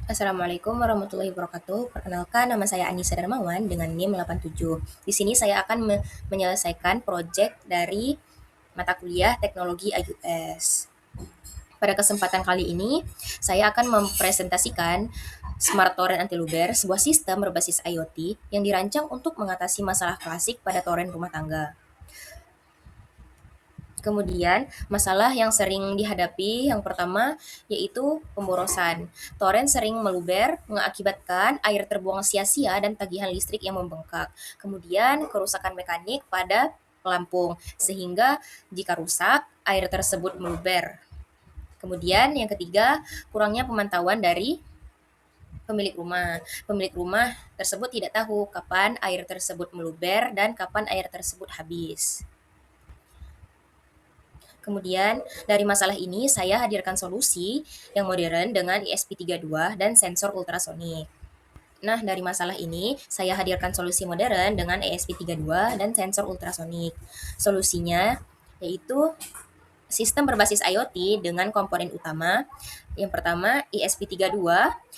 Assalamualaikum warahmatullahi wabarakatuh. Perkenalkan, nama saya Anissa Darmawan dengan NIM 87. Di sini saya akan menyelesaikan proyek dari mata kuliah Teknologi iOS. Pada kesempatan kali ini, saya akan mempresentasikan Smart Torrent Anti-Luber, sebuah sistem berbasis IoT yang dirancang untuk mengatasi masalah klasik pada torrent rumah tangga. Kemudian, masalah yang sering dihadapi yang pertama yaitu pemborosan. Toren sering meluber, mengakibatkan air terbuang sia-sia dan tagihan listrik yang membengkak. Kemudian, kerusakan mekanik pada pelampung, sehingga jika rusak, air tersebut meluber. Kemudian, yang ketiga, kurangnya pemantauan dari pemilik rumah. Pemilik rumah tersebut tidak tahu kapan air tersebut meluber dan kapan air tersebut habis. Kemudian, dari masalah ini saya hadirkan solusi yang modern dengan ESP32 dan sensor ultrasonik. Nah, dari masalah ini, saya hadirkan solusi modern dengan ESP32 dan sensor ultrasonik. Solusinya yaitu sistem berbasis IoT dengan komponen utama. Yang pertama, ESP32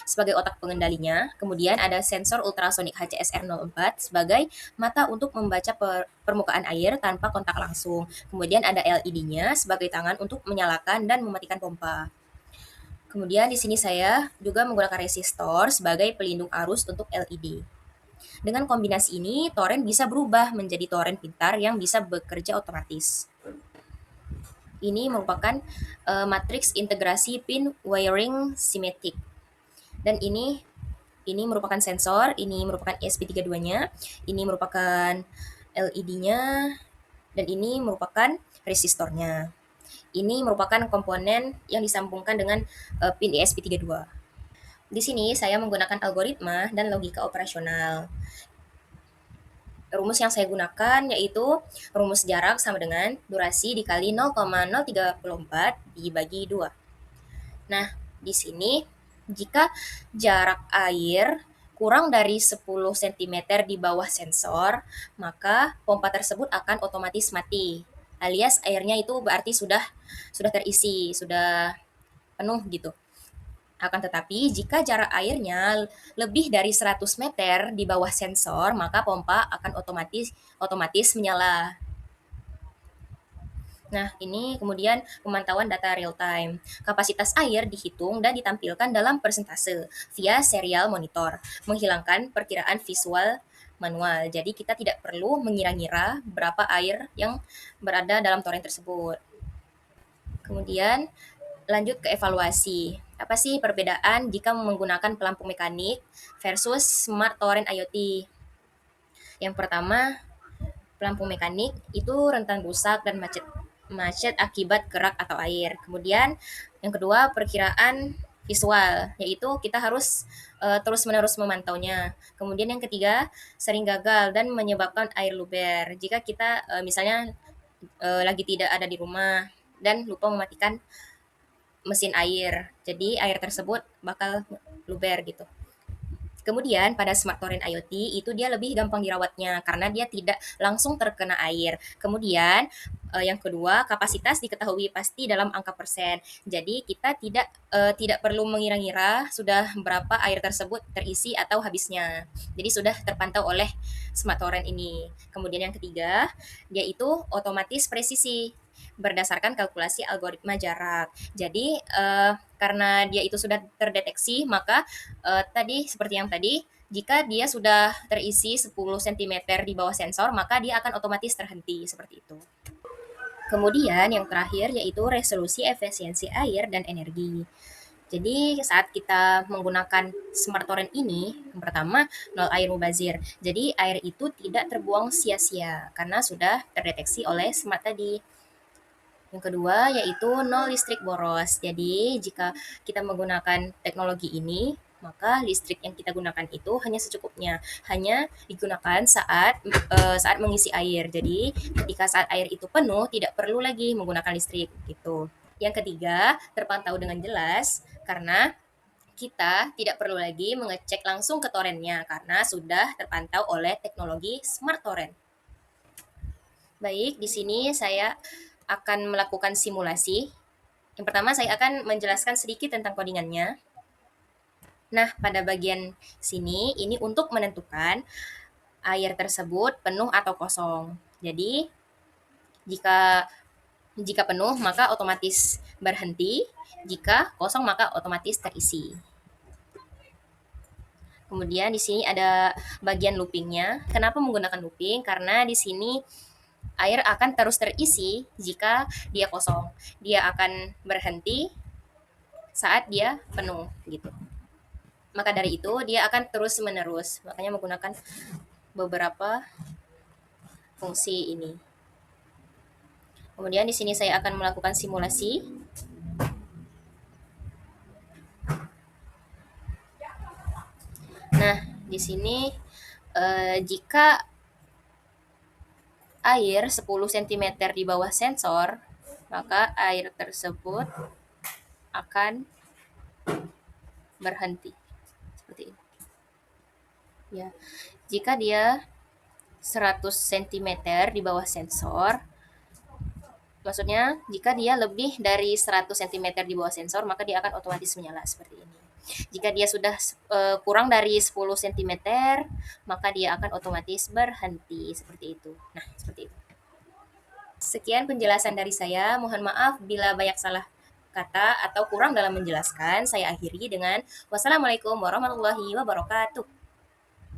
sebagai otak pengendalinya, kemudian ada sensor ultrasonik HCSR04 sebagai mata untuk membaca permukaan air tanpa kontak langsung. Kemudian ada LED-nya sebagai tangan untuk menyalakan dan mematikan pompa. Kemudian di sini saya juga menggunakan resistor sebagai pelindung arus untuk LED. Dengan kombinasi ini, torrent bisa berubah menjadi torrent pintar yang bisa bekerja otomatis. Ini merupakan matriks integrasi pin wiring symmetric. Dan ini merupakan sensor, ini merupakan ESP32-nya, ini merupakan LED-nya, dan ini merupakan resistornya. Ini merupakan komponen yang disambungkan dengan pin ESP32. Di sini saya menggunakan algoritma dan logika operasional. Rumus yang saya gunakan yaitu rumus jarak sama dengan durasi dikali 0,034 dibagi 2. Nah, di sini jika jarak air kurang dari 10 cm di bawah sensor, maka pompa tersebut akan otomatis mati. Alias airnya itu berarti sudah terisi, sudah penuh gitu. Akan tetapi, jika jarak airnya lebih dari 100 meter di bawah sensor, maka pompa akan otomatis menyala. Nah, ini kemudian pemantauan data real time. Kapasitas air dihitung dan ditampilkan dalam persentase via serial monitor, menghilangkan perkiraan visual manual. Jadi kita tidak perlu mengira-ngira berapa air yang berada dalam torrent tersebut. Kemudian lanjut ke evaluasi. Apa sih perbedaan jika menggunakan pelampung mekanik versus smart torrent IoT? Yang pertama, pelampung mekanik itu rentan rusak dan macet akibat kerak atau air. Kemudian yang kedua, perkiraan visual, yaitu kita harus terus-menerus memantaunya. Kemudian yang ketiga, sering gagal dan menyebabkan air luber. Jika kita misalnya lagi tidak ada di rumah dan lupa mematikan mesin air. Jadi air tersebut bakal luber gitu. Kemudian pada smart torrent IoT itu dia lebih gampang dirawatnya karena dia tidak langsung terkena air. Kemudian yang kedua, kapasitas diketahui pasti dalam angka persen. Jadi kita tidak perlu mengira-ngira sudah berapa air tersebut terisi atau habisnya. Jadi sudah terpantau oleh smart torrent ini. Kemudian yang ketiga, dia itu otomatis presisi berdasarkan kalkulasi algoritma jarak. Jadi karena dia itu sudah terdeteksi, maka tadi seperti yang tadi, jika dia sudah terisi 10 cm di bawah sensor, maka dia akan otomatis terhenti seperti itu. Kemudian yang terakhir yaitu resolusi efisiensi air dan energi. Jadi saat kita menggunakan smart torrent ini, yang pertama nol air mubazir. Jadi air itu tidak terbuang sia-sia karena sudah terdeteksi oleh smart tadi. Yang kedua yaitu nol listrik boros. Jadi jika kita menggunakan teknologi ini, maka listrik yang kita gunakan itu hanya secukupnya, hanya digunakan saat mengisi air. Jadi ketika saat air itu penuh, tidak perlu lagi menggunakan listrik gitu. Yang ketiga, terpantau dengan jelas karena kita tidak perlu lagi mengecek langsung ke torrentnya karena sudah terpantau oleh teknologi smart torrent. Baik, di sini saya akan melakukan simulasi. Yang pertama, saya akan menjelaskan sedikit tentang codingannya. Nah, pada bagian sini ini untuk menentukan air tersebut penuh atau kosong. Jadi, jika jika penuh maka otomatis berhenti, jika kosong maka otomatis terisi. Kemudian di sini ada bagian loopingnya. Kenapa menggunakan looping? Karena di sini air akan terus terisi jika dia kosong. Dia akan berhenti saat dia penuh gitu. Maka dari itu dia akan terus menerus. Makanya menggunakan beberapa fungsi ini. Kemudian di sini saya akan melakukan simulasi. Nah, di sini jika air 10 cm di bawah sensor, maka air tersebut akan berhenti. Seperti ini. Ya. Jika dia 100 cm di bawah sensor, maksudnya jika dia lebih dari 100 cm di bawah sensor, maka dia akan otomatis menyala seperti ini. Jika dia sudah kurang dari 10 cm, maka dia akan otomatis berhenti seperti itu. Nah, seperti itu. Sekian penjelasan dari saya. Mohon maaf bila banyak salah kata atau kurang dalam menjelaskan. Saya akhiri dengan wassalamualaikum warahmatullahi wabarakatuh.